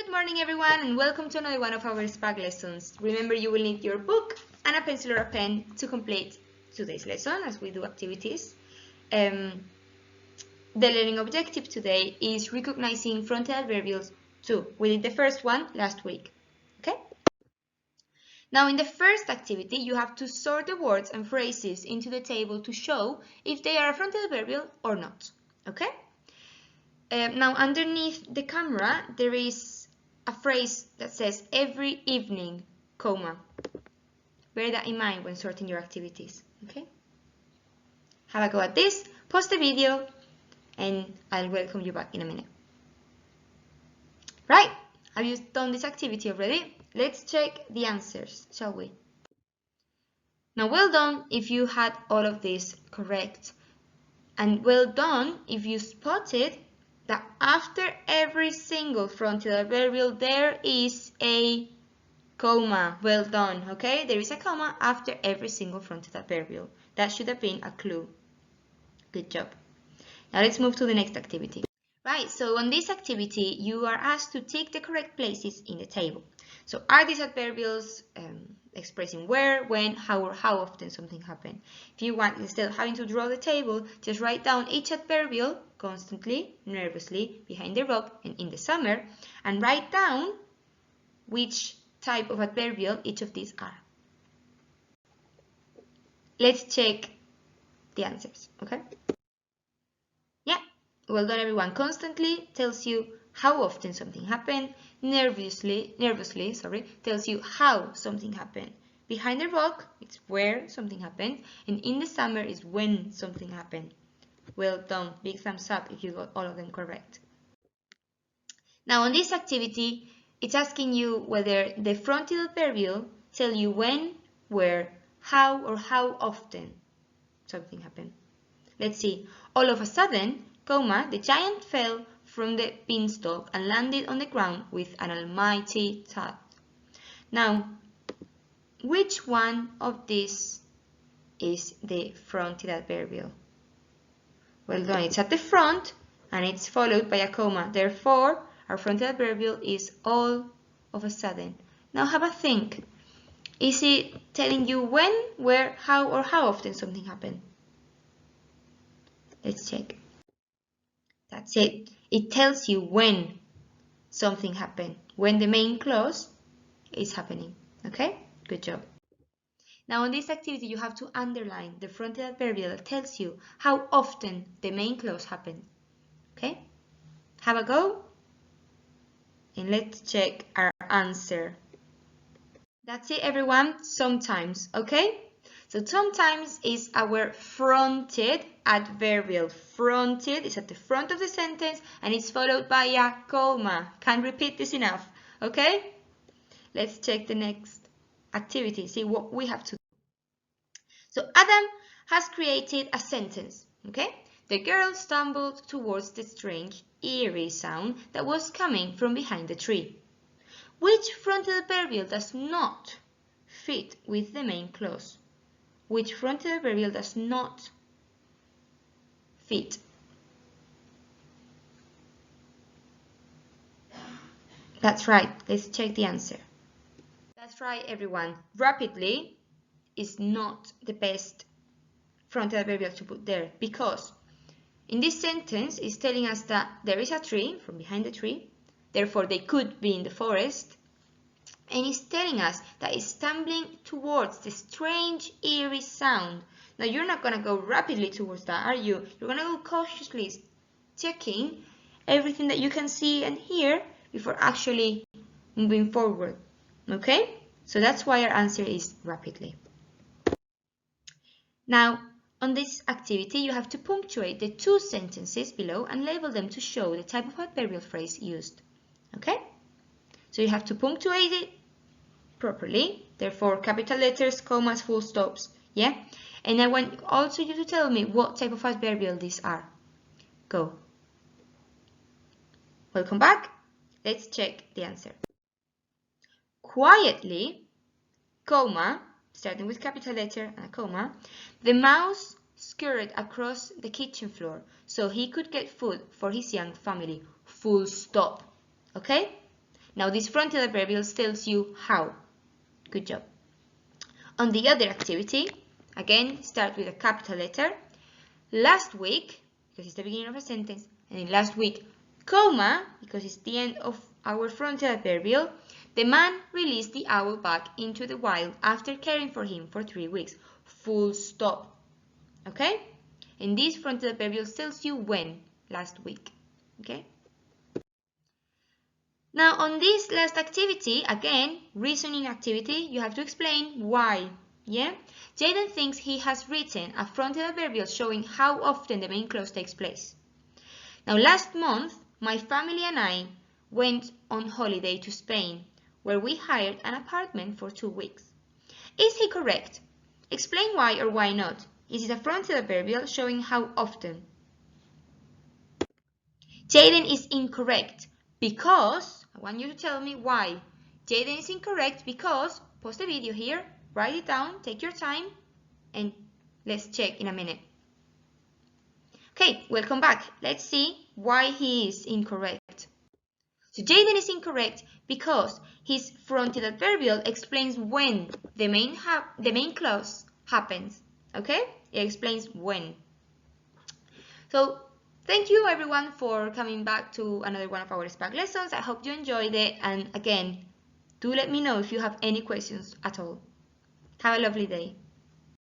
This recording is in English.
Good morning everyone and welcome to another one of our SPAG lessons. Remember, you will need your book and a pencil or a pen to complete today's lesson as we do activities. The learning objective today is recognizing frontal adverbials 2. We did the first one last week. Okay? Now in the first activity you have to sort the words and phrases into the table to show if they are a frontal adverbial or not. Okay? Now underneath the camera there is a phrase that says every evening, comma. Bear that in mind when sorting your activities, okay? Have a go at this, pause the video, and I'll welcome you back in a minute. Right, have you done this activity already? Let's check the answers, shall we? Now, well done if you had all of this correct. And well done if you spotted that after every single frontal adverbial there is a comma. Well done, okay? There is a comma after every single frontal adverbial. That should have been a clue. Good job. Now let's move to the next activity. Right, so on this activity you are asked to tick the correct places in the table. So are these adverbials expressing where, when, how, or how often something happened? If you want, instead of having to draw the table, just write down each adverbial constantly, nervously, behind the rock, and in the summer, and write down which type of adverbial each of these are. Let's check the answers, okay? Yeah, well done everyone. Constantly tells you how often something happened. Nervously, tells you how something happened. Behind the rock, it's where something happened. And in the summer is when something happened. Well done. Big thumbs up if you got all of them correct. Now on this activity, it's asking you whether the frontal adverbial tell you when, where, how, or how often something happened. Let's see. All of a sudden, comma, the giant fell from the beanstalk and landed on the ground with an almighty thud. Now, which one of these is the frontal adverbial? Well done, it's at the front and it's followed by a comma. Therefore, our frontal adverbial is all of a sudden. Now have a think. Is it telling you when, where, how, or how often something happened? Let's check. That's it. It tells you when something happened, when the main clause is happening. Okay? Good job. Now on this activity you have to underline the frontal adverbial that tells you how often the main clause happened. Okay? Have a go and let's check our answer. That's it everyone, sometimes, okay? So sometimes is our fronted adverbial. Fronted is at the front of the sentence and it's followed by a comma. Can't repeat this enough, okay? Let's check the next activity, see what we have to do. So Adam has created a sentence, okay? The girl stumbled towards the strange, eerie sound that was coming from behind the tree. Which frontal adverbial does not fit with the main clause? Which frontal adverbial does not fit? That's right. Let's check the answer. That's right, everyone. Rapidly is not the best frontal adverbial to put there because in this sentence it's telling us that there is a tree from behind the tree. Therefore, they could be in the forest. And it's telling us that it's stumbling towards the strange, eerie sound. Now, you're not going to go rapidly towards that, are you? You're going to go cautiously, checking everything that you can see and hear before actually moving forward. Okay? So that's why our answer is rapidly. Now, on this activity, you have to punctuate the two sentences below and label them to show the type of adverbial phrase used. Okay? So you have to punctuate it properly, therefore capital letters, commas, full stops, yeah? And I want also you to tell me what type of adverbial these are. Go. Welcome back. Let's check the answer. Quietly, comma, starting with capital letter and a comma, the mouse scurried across the kitchen floor so he could get food for his young family. Full stop. Okay? Now this frontal adverbial tells you how. Good job. On the other activity, again, start with a capital letter. Last week, because it's the beginning of a sentence, and in last week, comma, because it's the end of our frontal adverbial, the man released the owl back into the wild after caring for him for 3 weeks. Full stop. Okay? And this frontal adverbial tells you when, last week. Okay? Now on this last activity, again, reasoning activity, you have to explain why. Yeah? Jaden thinks he has written a frontal adverbial showing how often the main clause takes place. Now last month, my family and I went on holiday to Spain, where we hired an apartment for 2 weeks. Is he correct? Explain why or why not. Is it a frontal adverbial showing how often? Jaden is incorrect because, I want you to tell me why. Jaden is incorrect because, pause the video here, write it down, take your time, and let's check in a minute. Okay, welcome back. Let's see why he is incorrect. So Jaden is incorrect because his frontal adverbial explains when the main clause happens. Okay, it explains when. So thank you everyone for coming back to another one of our Spark lessons. I hope you enjoyed it, and again, do let me know if you have any questions at all. Have a lovely day.